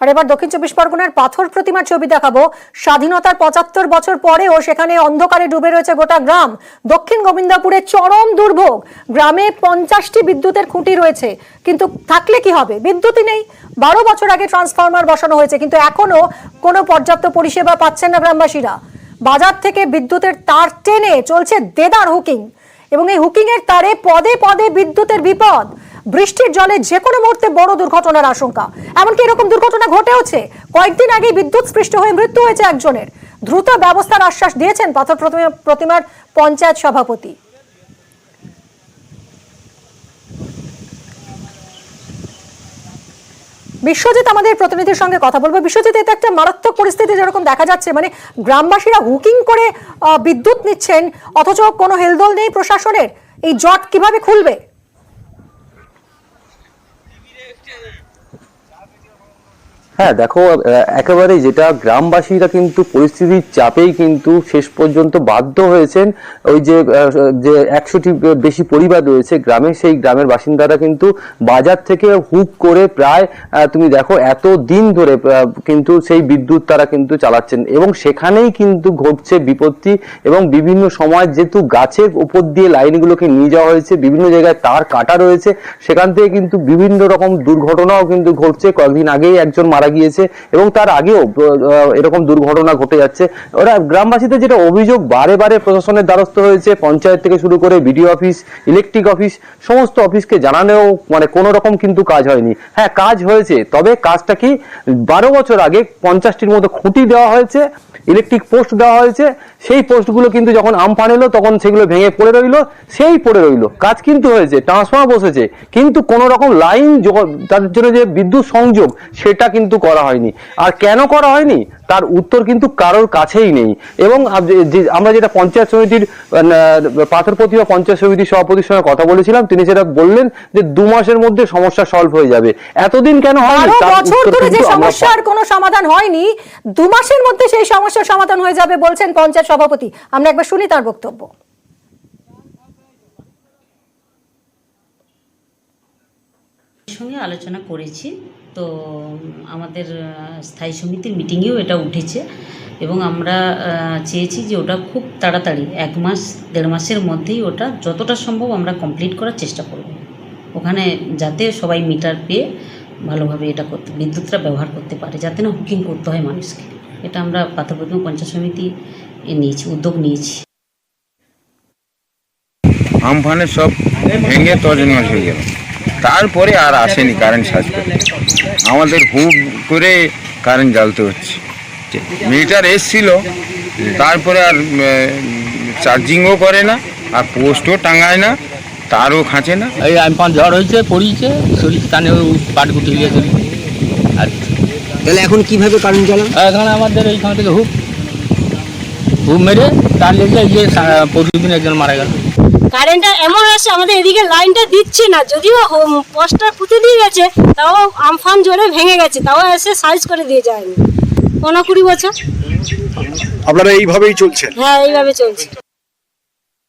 আর এবার দক্ষিণ চব্বিশ পরগনার পাথর প্রতিমার ছবি দেখাবো। স্বাধীনতার ৭৫ বছর পরেও সেখানে অন্ধকারে ডুবে রয়েছে গোটা গ্রাম। দক্ষিণ গোবিন্দপুরে চরম দুর্ভোগ। গ্রামে ৫০টি বিদ্যুতের খুঁটি রয়েছে, কিন্তু থাকলে কি হবে? বিদ্যুৎই নেই। ১২ বছর আগে ট্রান্সফরমার বসানো হয়েছে, কিন্তু এখনো কোনো পর্যাপ্ত পরিষেবা পাচ্ছেন না গ্রামবাসীরা। বাজার থেকে বিদ্যুতের তার টেনে চলছে দেদার হুকিং, এবং এই হুকিং এর তারে পদে পদে বিদ্যুতের বিপদ। বৃষ্টির জলে যে কোনো মুহূর্তে বড় দুর্ঘটনার আশঙ্কা। এমনকি এরকম দুর্ঘটনা ঘটেওছে। কয়েকদিন আগে বিদ্যুৎ স্পৃষ্ট হয়ে মৃত্যু হয়েছে একজনের। দ্রুত ব্যবস্থার আশ্বাস দিয়েছেন পাথর প্রতিমার পঞ্চায়েত সভাপতি। বিশ্বজিৎ আমাদের প্রতিনিধির সঙ্গে কথা বলবো। বিশ্বজিৎ, এটা একটা মারাত্মক পরিস্থিতি যেরকম দেখা যাচ্ছে, মানে গ্রামবাসীরা হুকিং করে বিদ্যুৎ নিচ্ছেন, অথচ কোনো হেলদোল নেই প্রশাসনের। এই জট কিভাবে খুলবে? হ্যাঁ দেখো, একেবারে যেটা গ্রামবাসীরা কিন্তু পরিস্থিতির চাপেই কিন্তু শেষ পর্যন্ত বাধ্য হয়েছেন। ওই যে ১০০টি বেশি পরিবার রয়েছে গ্রামে, সেই গ্রামের বাসিন্দারা কিন্তু বাজার থেকে হুক করে প্রায় তুমি দেখো এত দিন ধরে কিন্তু সেই বিদ্যুৎ তারা কিন্তু চালাচ্ছেন, এবং সেখানেই কিন্তু ঘটছে বিপত্তি। এবং বিভিন্ন সময় যেহেতু গাছের উপর দিয়ে লাইনগুলোকে নিয়ে যাওয়া হয়েছে, বিভিন্ন জায়গায় তার কাটা রয়েছে, সেখান থেকে কিন্তু বিভিন্ন রকম দুর্ঘটনাও কিন্তু ঘটছে। কয়েকদিন আগেই একজন মারা গিয়েছে, এবং তার আগেও এরকম দুর্ঘটনা ঘটে যাচ্ছে। ওরা গ্রামবাসীদের যেটা অভিযোগ, বারে বারে প্রশাসনের দ্বারস্থ হয়েছে, পঞ্চায়েত থেকে শুরু করে বিডিও অফিস, ইলেকট্রিক অফিস, সমস্ত অফিসকে জানালেও মানে কোনো রকম কিন্তু কাজ হয়নি। হ্যাঁ, কাজ হয়েছে, তবে কাজটা কি, ১২ বছর আগে ৫০টির মতো খুঁটি দেওয়া হয়েছে, ইলেকট্রিক পোস্ট দেওয়া হয়েছে। সেই পোস্টগুলো কিন্তু যখন আমফান এলো তখন সেগুলো ভেঙে পড়ে রইলো, পড়ে রইলো। কাজ কিন্তু হয়েছে, ট্রান্সফর্মার বসেছে, কিন্তু কোনো রকম লাইন তার জন্য যে বিদ্যুৎ সংযোগ সেটা কিন্তু করা হয়নি। আর কেন করা হয়নি তার উত্তর কিন্তু কারোর কাছেই নেই। এবং আমরা যেটা পঞ্চায়েত সমিতির পাথর প্রতিমা পঞ্চায়েত সমিতির সভাপতির সঙ্গে কথা বলেছিলাম, তিনি সেটা বললেন যে ২ মাসের মধ্যে সমস্যা সলভ হয়ে যাবে। এতদিন কেন হয়নি? যে সমস্যার কোনো সমাধান হয়নি, ২ মাসের মধ্যে সেই সমস্যার সমাধান হয়ে যাবে বলছেন পঞ্চায়েত সভাপতি। আমরা একবার শুনি তার বক্তব্য। সঙ্গে আলোচনা করেছি, তো আমাদের স্থায়ী সমিতির মিটিংয়েও এটা উঠেছে, এবং আমরা চেয়েছি যে ওটা খুব তাড়াতাড়ি ১ মাস ১.৫ মাসের মধ্যেই ওটা যতটা সম্ভব আমরা কমপ্লিট করার চেষ্টা করব, ওখানে যাতে সবাই মিটার পেয়ে ভালোভাবে এটা করতে বিদ্যুৎটা ব্যবহার করতে পারে, যাতে না হুকিং করতে হয় মানুষকে। এটা আমরা পাথর প্রতিমা পঞ্চায়েত সমিতি নিয়েছি, উদ্যোগ নিয়েছি। আমফানে সব ভেঙে তছনছ হয়ে গেল, তারপরে আর আসেনি কারেন্ট সার্চ করতে। আমাদের হুক করে কারেন্ট জ্বালতে হচ্ছে। মিটার এসছিল, তারপরে আর চার্জিংও করে না, আর পোস্টও টাঙায় না, তারও খাঁচে না। এই আমফান ঝড় হয়েছে, পড়িয়েছে, শরীর টানে পাট গুটি গিয়ে চলি। আর তাহলে এখন কিভাবে কারেন্ট জ্বালান? এখন আমাদের এইখান থেকে হুক মেরে তার লেগে যে প্রতিদিন একজন মারা গেল। কারেন্টটা এমন আছে, আমাদের এদিকে লাইনটা দিচ্ছে না, যদিও পোস্টটা পুঁতে দিয়ে গেছে, তাও আমফান জোরে ভেঙে গেছে, তাও এসে সাইজ করে দিয়ে যায়নি। ১৫-২০ বছর আপনারা এইভাবেই চলছে? হ্যাঁ, এইভাবে চলছে।